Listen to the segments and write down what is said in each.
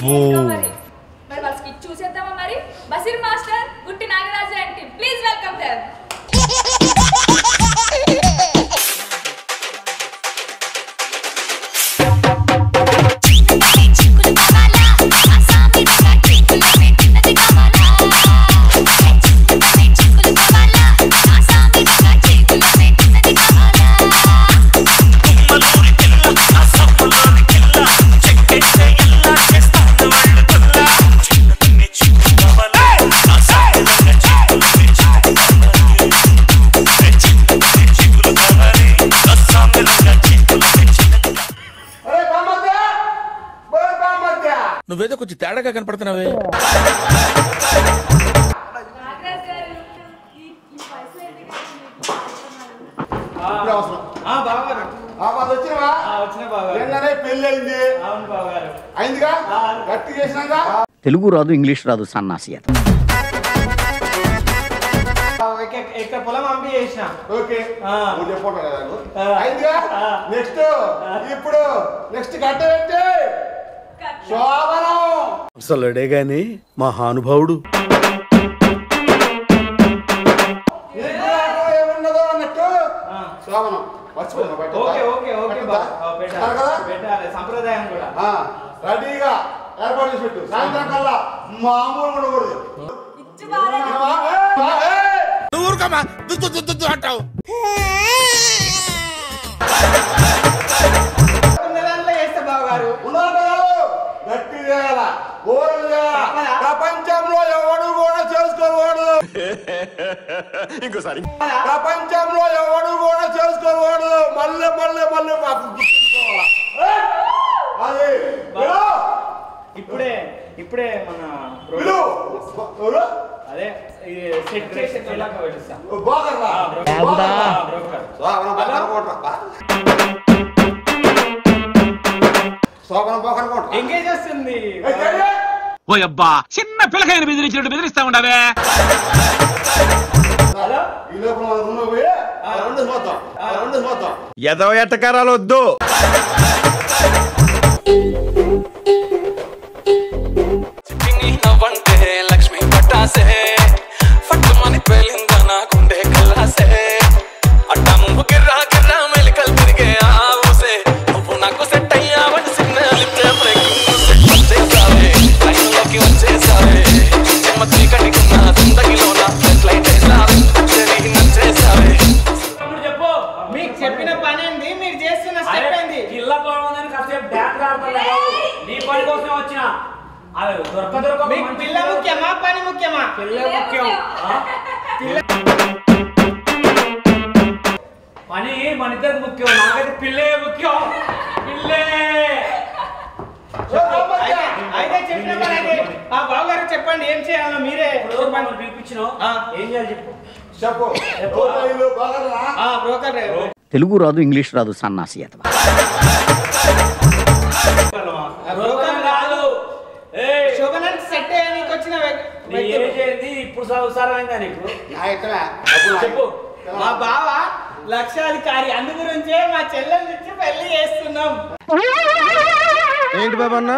మరి వాళ్ళకి చూసేద్దామా మరి Basir master Gutti Nagaraju aunty please welcome them నువ్వేదో కొంచెం తేడాగా కనపడుతున్నావే. తెలుగు రాదు, ఇంగ్లీష్ రాదు, సన్నాసి పొలం పంపి చేసిన. అసలుడే గాని మహానుభావుడు. సంప్రదాయం కూడా రెడీగా ఏర్పాటు చేసి పెట్టు. సాయంత్రం కల్లా మామూలు ఉండకూడదు. అంటావు గట్టి చేయాల, ఓరలు చేయాల. ప్రపంచంలో ఎవడు కూడా చేసుకోవాడు. ఇంకోసారి ప్రపంచంలో ఎవడు కూడా చేసుకోవాడు. మళ్ళీ మళ్ళీ మళ్ళీ మాకు గుర్తుంచుకోవాలా. అది ఇప్పుడే ఇప్పుడే మన అదే ఎంగేజ్ వస్తుంది. ఓ అబ్బా, చిన్న పిల్లకాయన బెదిరించినట్టు బెదిరిస్తా ఉండవే. ఎదవ ఎట్టకారాలు వద్దు. లక్ష్మీ పట్టాసే ఫట్టుమని పేలిందా నాకుండే కల్లాసే అట్టా ముందు గిర్రా గిర్రా మెలికలు తిరిగే ఆవుసే నువ్వు నాకు సెట్ అయ్యావని సిగ్నల్ ఇచ్చే బ్రేకింగ్ వచ్చేసావే లైన్లోకి వచ్చేసావే చెమ్మ చీకటికున్న జిందగీలో నా ఫ్లడ్ లైట్ వేసావే నచ్చేసావే. చెప్పు, మీకు చెప్పిన పని ఏంది, మీరు చేస్తున్న స్టెప్ ఏంది? జిల్లా బాగుందని కాసేపు డాన్స్ ఆడతాను. నీ పని కోసమే వచ్చిన. మీకు పిల్ల ముఖ్యమా పని ముఖ్యమా? పిల్ల ముఖ్యం. పని మన ఇద్దరికి ముఖ్యం. నాకైతే పిల్లే ముఖ్యం. పిల్లే అయితే చెప్పిన పని అయితే ఆ బావగారు చెప్పండి, ఏం చేయాలో మీరే పిలిపించినావు. ఏం చేయాలి చెప్పు. బ్రోకర్ తెలుగు రాదు, ఇంగ్లీష్ రాదు, సన్నాసి రాదు. శోభనానికి సెట్ అయ్యానికి వచ్చిన ఇప్పుడు సంసారమైందా నీకు? చెప్పు. మా బావ లక్షాధికారి, అందు గురించే మా చెల్లెలు ఇచ్చి పెళ్లి చేస్తున్నాం. ఏంటి బాబా అన్న,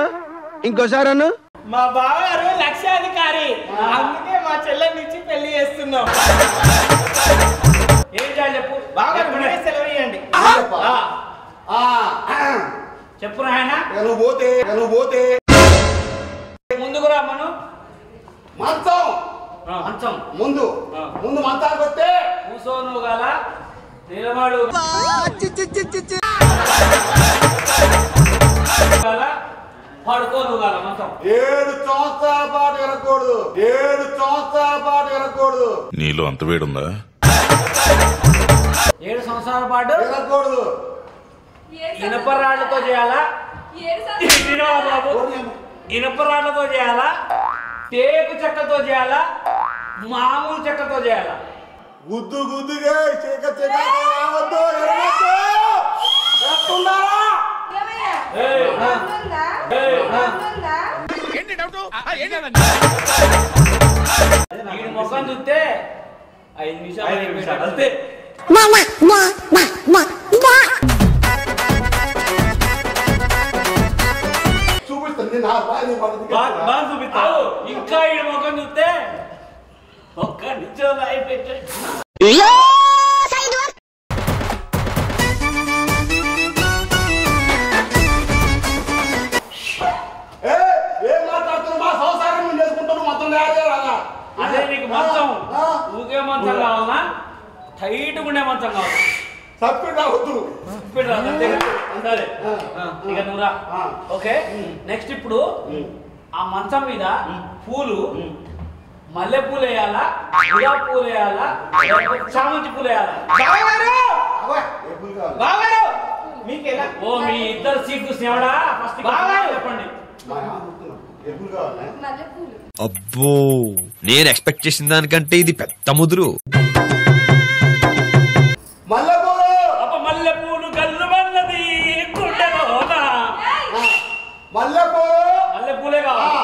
ఇంకోసారి అన్న. మా బావగారు లక్షాధికారి, అందుకే మా చెల్లెని ఇచ్చి పెళ్లి చేస్తున్నాం. ఏం చేయాలి చెప్పు. బావగారు మీరే సెలవు ఇవ్వండి. చెప్పు నాయన. నువ్వు పోతే ముందుకు రా. మనం మంచం ముందు మంచానికి వస్తే కూసోను గల నిలబడు పడుకోను గల మంచం. 7 సంవత్సరాల పాటు ఎరగకూడదు. నీలో అంత వేడుందా? 7 సంవత్సరాల పాటు ఎరగకూడదు. ఇనప రాళ్లతో చేయాలా? బాబు, ఇనప రాళ్లతో చేయాలా? టేకు చెక్కతో చేయాలా? మామూలు చెక్కతో చేయాలా? గుద్దుగా మొఖం చూస్తే 5 నిమిషాలు అంతే. చూపిస్తుంది నా బాధ. బాగా చూపిస్తావు ఇంకా ఈ ముఖం చూస్తే ఒక్క నిమిషం అయిపోయి ఏం మాట్లాడుతున్నావు? మా సంసారం నువ్వు చేసుకుంటావు, మొత్తం రాదా? అదే నీకు మంచం ఊగే మంచం కావాలన్నా టైట్ ఉండే మంచం కావాలి సప్పిడ్ రావద్దు. సరే ఇక నువ్వురా ఓకే నెక్స్ట్ ఇప్పుడు ఆ మంచం మీద పూలు మల్లె పూలు వేయాలా గులాబీ పూలు వేయాలా చామంతి పూలు వేయాలా బావగారు మీకు ఎలా ఓ మీ ఇద్దరు సీట్లు సేవడా ఫస్ట్ చెప్పండి మల్లెపూలు. అబ్బో నేను ఎక్స్పెక్ట్ చేసిన దానికంటే ఇది పెద్ద ముదురు. మల్లెపూలు మల్లె పూలు కళ్ళు మల్లది గుండెలోనా మల్లెపూలు మల్లె పూలే కావాలి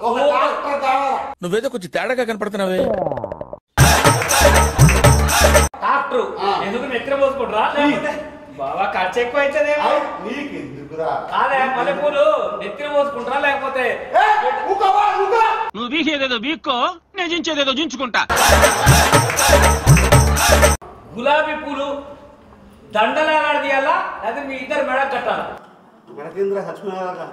ఒక డాక్టర్ కావాలా? నువ్వేదో కొంచెం తేడాగా కనపడుతున్నావే. డాక్టర్ ఎందుకు నెత్తిన పోసుకుంటారా లేకపోతే బావా ఖర్చు ఎక్కువ అవుతుందేమో. నీకు ఎందుకురా? కాదే మల్లెపూలు నెత్తిన పోసుకుంటారా లేకపోతే నువ్వు వీసేదేదో వీక్కో నేను జించేదేదో జించుకుంటా. గులాబీ పూలు దండలాగా తీయాలా లేదా మీ ఇద్దరు మెడ కట్టాలా మనకేంద్ర హచ్చుకునేలాగా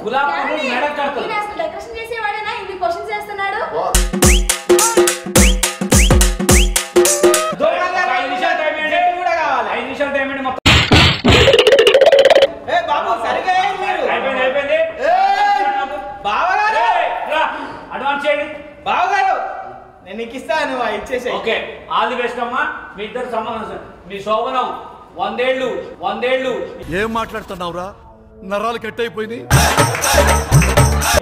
గులాబీ పూలు డాడీ, మెడ కడతారు ఈయన అసలు డెకరేషన్ చేసేవాడేనా ఇన్ని క్వశ్చన్స్ చేస్తున్నాడు? 5 నిమిషాలు టైం ఏంటి కూడా కావాలి 5 నిమిషాలు టైం ఏంటి మొత్తం బాబు సరిగా ఏం మీరు అయిపోయింది బావగారు అడ్వాన్స్ చేయండి బావగారు నేను నీకు ఇస్తాను ఇచ్చేసి ఓకే ఆల్ ది బెస్ట్ అమ్మా మీ ఇద్దరు సంబంధం మీ శోభనం 100 ఏళ్ళు ఏం మాట్లాడుతున్నావురా? నరాలు కట్ అయిపోయినాయి.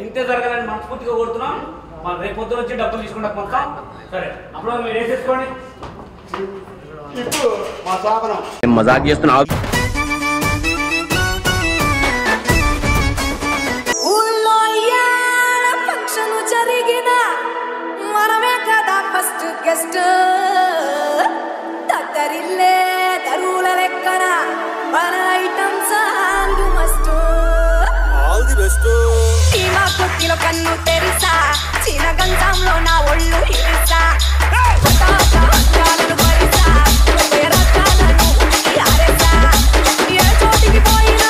ఇంతే జరగాలని మనస్ఫూర్తిగా కోరుతున్నాం. మనం రేపు పొద్దున వచ్చి డబ్బులు తీసుకుంటా పోతాం. సరే అప్పుడు మీరు వేసేసుకోండి. ఇప్పుడు మా శోభనం మజాక్ చేస్తున్నావు. ఊళ్ళో యాడ ఫంక్షన్ జరిగిన మనమే కదా ఫస్ట్ గెస్ట్ దగ్గరిల్లే దరువుల లెక్కన మన item song must all the best. చీమా కుట్టిలో కన్ను తెరిసా చీన గంధంలో నా ఒళ్ళు ఇరిసా ఏ చోటికి పోయినా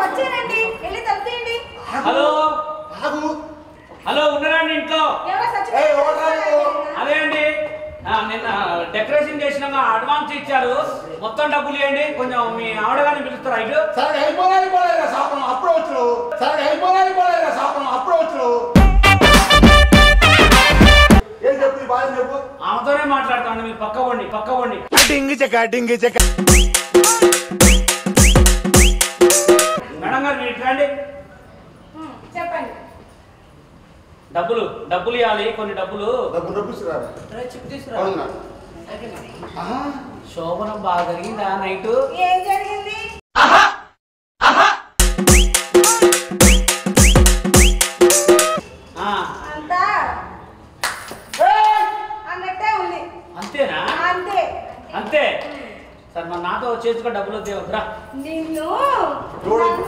వచ్చానండి, వెళ్ళి తలుపు తీయండి. హలో హలో ఉన్నారండి ఇంట్లో? ఎవరో చచ్చిపోయారు. అదే అండి నిన్న డెకరేషన్ చేసినాక అడ్వాన్స్ ఇచ్చారు. మొత్తం డబ్బులు ఇవ్వండి. కొంచెం మీ ఆవిడగానే పిలుస్తారా ఇటు? సరే అయిపోలేరా శాపనం అప్పుడే వచ్చు. సరే అయిపోలేరా శాపనం అప్పుడే వచ్చు. ఏం చెప్పు బాగా చెప్పు. ఆమెతోనే మాట్లాడతాను. మీరు పక్కకోండి. డింగి చెక్క మేడం గారు మీరు ఇటు రండి. చెప్పండి. డబ్బులు ఇవ్వాలి. కొన్ని డబ్బులు శోభనం బాగా జరిగిందా నైట్? ఏం జరిగింది? అంతా అన్నట్టే ఉంది. అంతేనా? అంతే సార్ మరి నాతో చేసుకుని డబ్బులు వద్దా? నిన్ను చూడండి